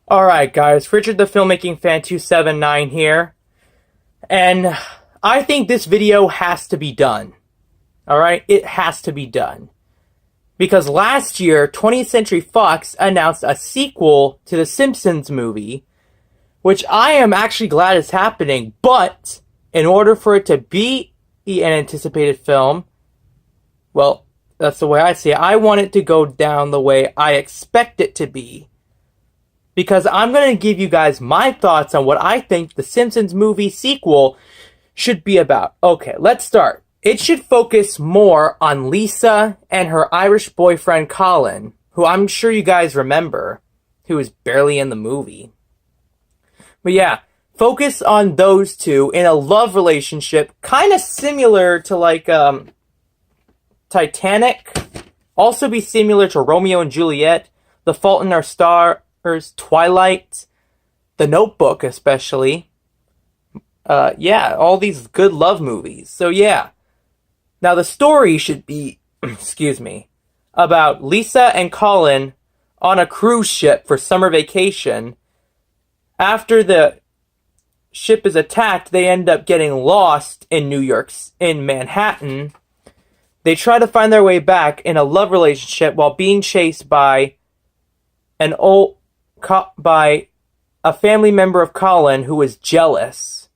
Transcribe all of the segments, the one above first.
Alright guys, Richard the Filmmaking Fan 279 here, and I think this video has to be done. Alright, it has to be done. Because last year, 20th Century Fox announced a sequel to the Simpsons movie, which I am actually glad is happening, but in order for it to be an anticipated film, well, that's the way I see it, I want it to go down the way I expect it to be. Because I'm going to give you guys my thoughts on what I think the Simpsons movie sequel should be about. Okay, let's start. It should focus more on Lisa and her Irish boyfriend Colin, who I'm sure you guys remember, who is barely in the movie. But yeah, focus on those two in a love relationship, kind of similar to like Titanic. Also be similar to Romeo and Juliet, The Fault in Our Stars, Twilight, The Notebook especially. Yeah, all these good love movies. So yeah. Now the story should be, excuse me, about Lisa and Colin on a cruise ship for summer vacation. After the ship is attacked, they end up getting lost in in Manhattan. They try to find their way back in a love relationship while being chased by by a family member of Colin who is jealous.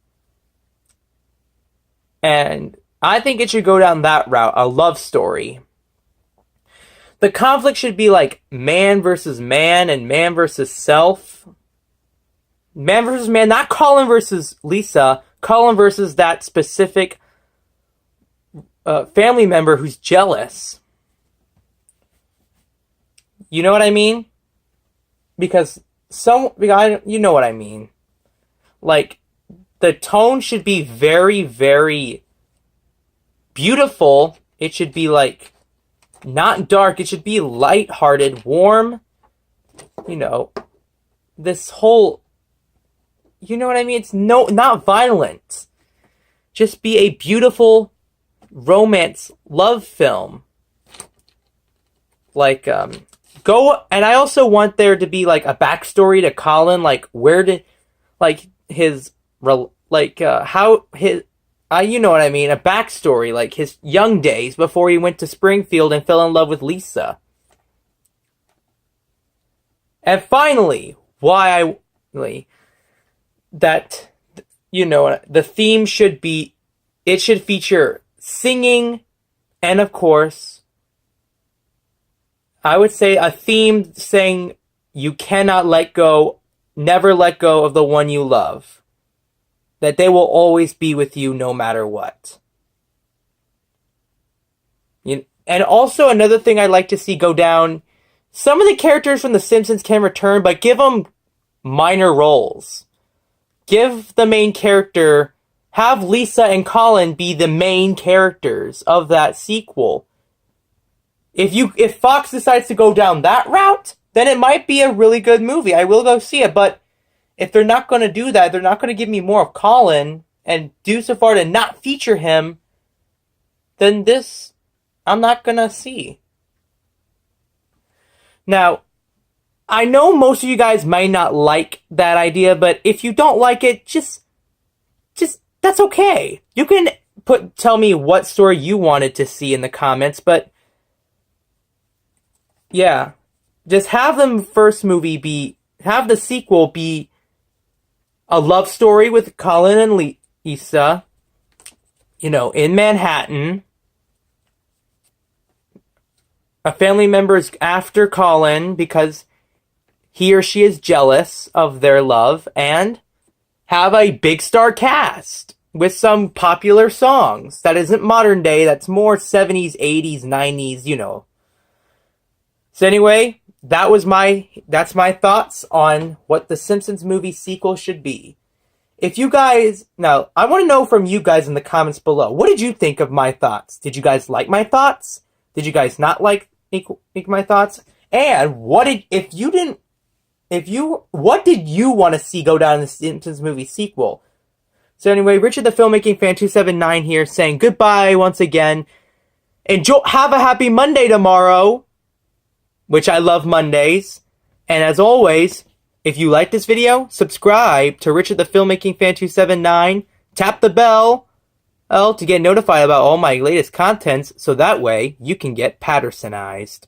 And I think it should go down that route, a love story. The conflict should be like man versus man and man versus self. Man versus man, not Colin versus Lisa. Colin versus that specific family member who's jealous. You know what I mean? Because you know what I mean. Like, the tone should be very, very beautiful. It should be like not dark. It should be lighthearted, warm. You know, this whole, you know what I mean? It's not violent. Just be a beautiful romance love film. Like, and I also want there to be like a backstory to Colin, like where did, like his, how his, you know what I mean, a backstory, like his young days before he went to Springfield and fell in love with Lisa. And finally, that, you know, the theme should be, it should feature singing, and of course, I would say a theme saying you cannot never let go of the one you love. That they will always be with you no matter what. And also another thing I'd like to see go down, some of the characters from The Simpsons can return, but give them minor roles. Give the main character, have Lisa and Colin be the main characters of that sequel. If Fox decides to go down that route, then it might be a really good movie. I will go see it, but if they're not going to do that, they're not going to give me more of Colin and do so far to not feature him, then this, I'm not going to see. Now, I know most of you guys might not like that idea, but if you don't like it, just that's okay. You can tell me what story you wanted to see in the comments, but yeah, just have the sequel be a love story with Colin and Lisa, you know, in Manhattan. A family member is after Colin because he or she is jealous of their love, and have a big star cast with some popular songs that isn't modern day, that's more 70s, 80s, 90s, you know. So anyway, that's my thoughts on what the Simpsons movie sequel should be. If you guys, now, I want to know from you guys in the comments below, what did you think of my thoughts? Did you guys like my thoughts? Did you guys not like my thoughts? And what did you want to see go down in the Simpsons movie sequel? So anyway, Richard the Filmmaking Fan 279 here saying goodbye once again. Have a happy Monday tomorrow, which I love Mondays. And as always, If you like this video, subscribe to Richard the Filmmaking Fan 279. Tap the bell to get notified about all my latest contents so that way you can get Pattersonized.